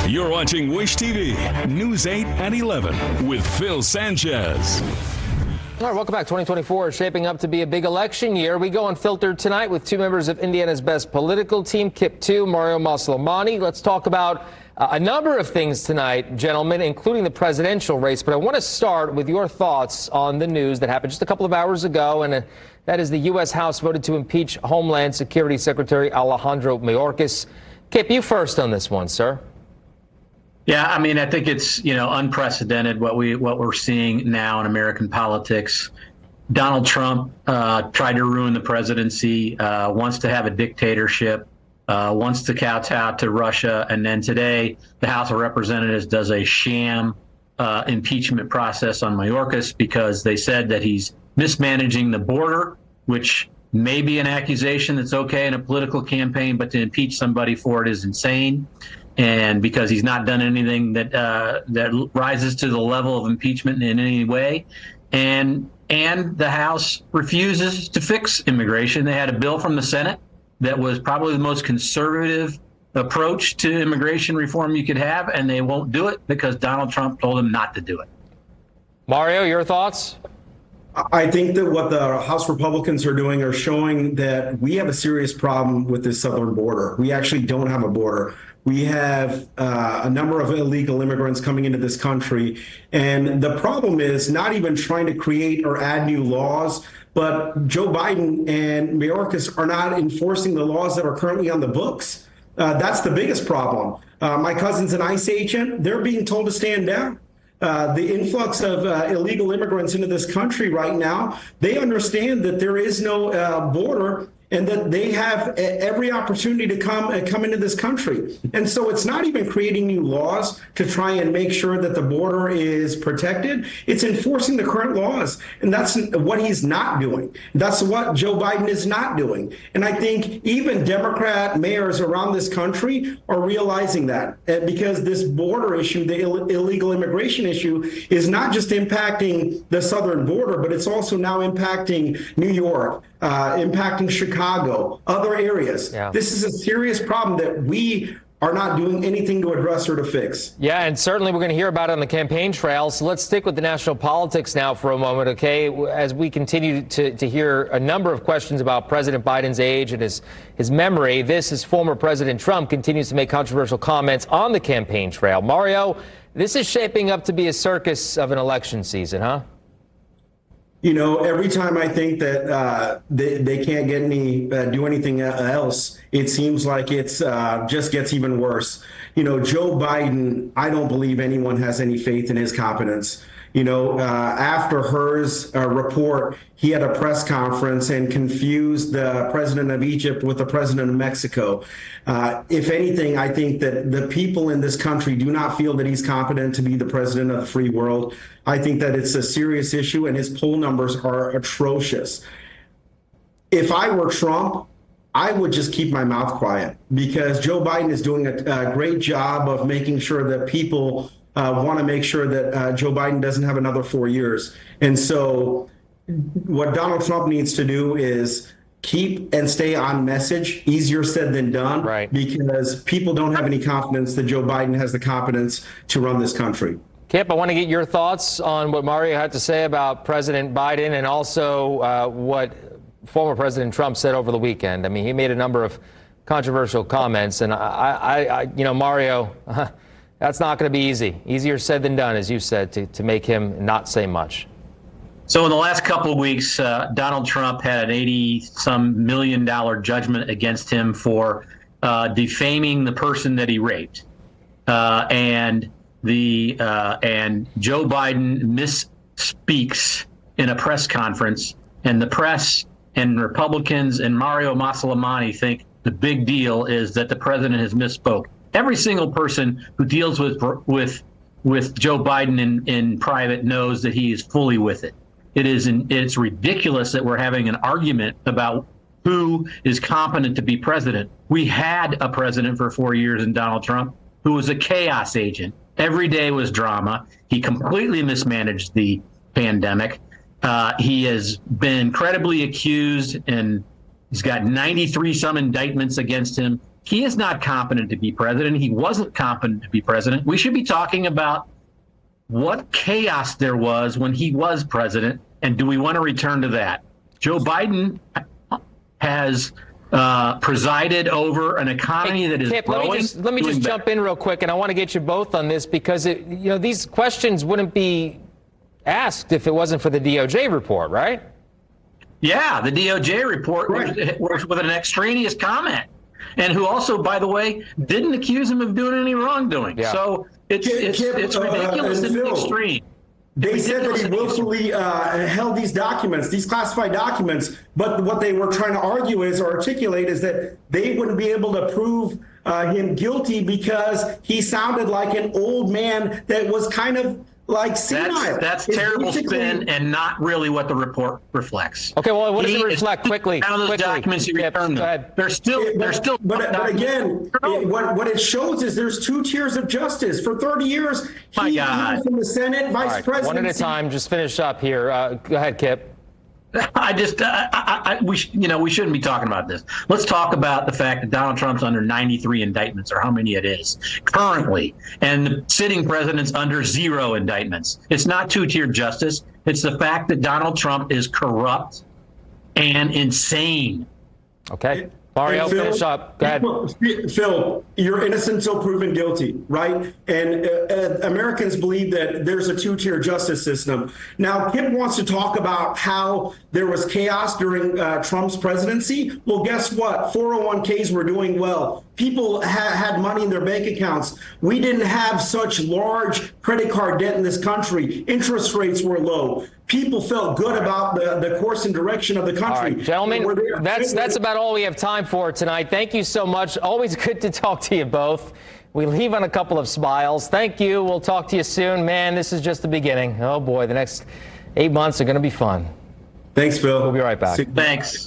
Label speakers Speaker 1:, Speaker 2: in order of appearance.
Speaker 1: You're watching Wish TV, News 8 at 11 with Phil Sanchez.
Speaker 2: All right, welcome back. 2024 is shaping up to be a big election year. We go unfiltered tonight with two members of Indiana's best political team, Kip 2, Mario Maslamani. Let's talk about a number of things tonight, gentlemen, including the presidential race. But I want to start with your thoughts on the news that happened just a couple of hours ago, and that is the U.S. House voted to impeach Homeland Security Secretary Alejandro Mayorkas. Kip, you first on this one, sir.
Speaker 3: Yeah, I mean, I think it's, unprecedented what we're seeing now in American politics. Donald Trump tried to ruin the presidency, wants to have a dictatorship, wants to kowtow to Russia, and then today the House of Representatives does a sham impeachment process on Mayorkas because they said that he's mismanaging the border, which may be an accusation that's okay in a political campaign, but to impeach somebody for it is insane. And because he's not done anything that rises to the level of impeachment in any way, and the House refuses to fix immigration. They had a bill from the Senate that was probably the most conservative approach to immigration reform you could have, and they won't do it because Donald Trump told them not to do it.
Speaker 2: Mario, your thoughts?
Speaker 4: I think that what the House Republicans are doing are showing that we have a serious problem with this southern border. We actually don't have a border. We have a number of illegal immigrants coming into this country. And the problem is not even trying to create or add new laws, but Joe Biden and Mayorkas are not enforcing the laws that are currently on the books. That's the biggest problem. My cousin's an ICE agent. They're being told to stand down. The influx of illegal immigrants into this country right now, they understand that there is no border and that they have every opportunity to come into this country. And so it's not even creating new laws to try and make sure that the border is protected. It's enforcing the current laws. And that's what he's not doing. That's what Joe Biden is not doing. And I think even Democrat mayors around this country are realizing that because this border issue, the illegal immigration issue, is not just impacting the southern border, but it's also now impacting New York, impacting Chicago, other areas. Yeah. This is a serious problem that we are not doing anything to address or to fix.
Speaker 2: Yeah, and certainly we're going to hear about it on the campaign trail. So let's stick with the national politics now for a moment, okay? As we continue to hear a number of questions about President Biden's age and his memory, this is former President Trump continues to make controversial comments on the campaign trail. Mario, this is shaping up to be a circus of an election season, huh?
Speaker 4: Every time I think that they can't get do anything else, it seems like it's just gets even worse. Joe Biden, I don't believe anyone has any faith in his competence. After Hur's report, he had a press conference and confused the president of Egypt with the president of Mexico. If anything, I think that the people in this country do not feel that he's competent to be the president of the free world. I think that it's a serious issue, and his poll numbers are atrocious. If I were Trump, I would just keep my mouth quiet because Joe Biden is doing a great job of making sure that people want to make sure that Joe Biden doesn't have another 4 years. And so what Donald Trump needs to do is keep and stay on message. Easier said than done, right? Because people don't have any confidence that Joe Biden has the competence to run this country.
Speaker 2: Kip, I want to get your thoughts on what Mario had to say about President Biden and also what former President Trump said over the weekend. I mean, he made a number of controversial comments, and Mario, that's not going to be easy. Easier said than done, as you said, to make him not say much.
Speaker 3: So in the last couple of weeks, Donald Trump had an $80-some million judgment against him for defaming the person that he raped. And Joe Biden misspeaks in a press conference, and the press and Republicans and Mario Maslamani think the big deal is that the president has misspoke. Every single person who deals with Joe Biden in private knows that he is fully with it. It's ridiculous that we're having an argument about who is competent to be president. We had a president for 4 years in Donald Trump who was a chaos agent. Every day was drama. He completely mismanaged the pandemic. He has been incredibly accused, and he's got 93 some indictments against him He is not competent to be president. He wasn't competent to be president. We should be talking about what chaos there was when he was president, and do we want to return to that? Joe Biden has presided over an economy that is
Speaker 2: Kip,
Speaker 3: growing.
Speaker 2: let me just jump in real quick, and I want to get you both on this because these questions wouldn't be asked if it wasn't for the DOJ report, right?
Speaker 3: Yeah, the DOJ report was with an extraneous comment, and who also, by the way, didn't accuse him of doing any wrongdoing. Yeah. So it's ridiculous in the extreme.
Speaker 4: They said that he willfully held these documents, these classified documents, but what they were trying to argue is, or articulate, is that they wouldn't be able to prove him guilty because he sounded like an old man that was kind of like senile.
Speaker 3: That's terrible spin and not really what the report reflects.
Speaker 2: Okay, well, what does it reflect? Quickly.
Speaker 3: Out of those documents, you return them. They're still.
Speaker 4: But again, what it shows is there's two tiers of justice. For 30 years, he was from the Senate, vice president.
Speaker 2: One at a time. Just finish up here. Go ahead, Kip.
Speaker 3: We shouldn't be talking about this. Let's talk about the fact that Donald Trump's under 93 indictments, or how many it is currently, and the sitting president's under 0 indictments. It's not two-tier justice. It's the fact that Donald Trump is corrupt and insane.
Speaker 2: Okay. Mario, finish up. Go ahead.
Speaker 4: Phil, you're innocent until proven guilty, right? And Americans believe that there's a two-tier justice system. Now, Kip wants to talk about how there was chaos during Trump's presidency. Well, guess what? 401ks were doing well. People had money in their bank accounts. We didn't have such large credit card debt in this country. Interest rates were low. People felt good about the course and direction of the country.
Speaker 2: All right, gentlemen, that's about all we have time for tonight. Thank you so much. Always good to talk to you both. We leave on a couple of smiles. Thank you. We'll talk to you soon. Man, this is just the beginning. Oh, boy, the next 8 months are going to be fun.
Speaker 4: Thanks, Phil.
Speaker 2: We'll be right back.
Speaker 3: Thanks.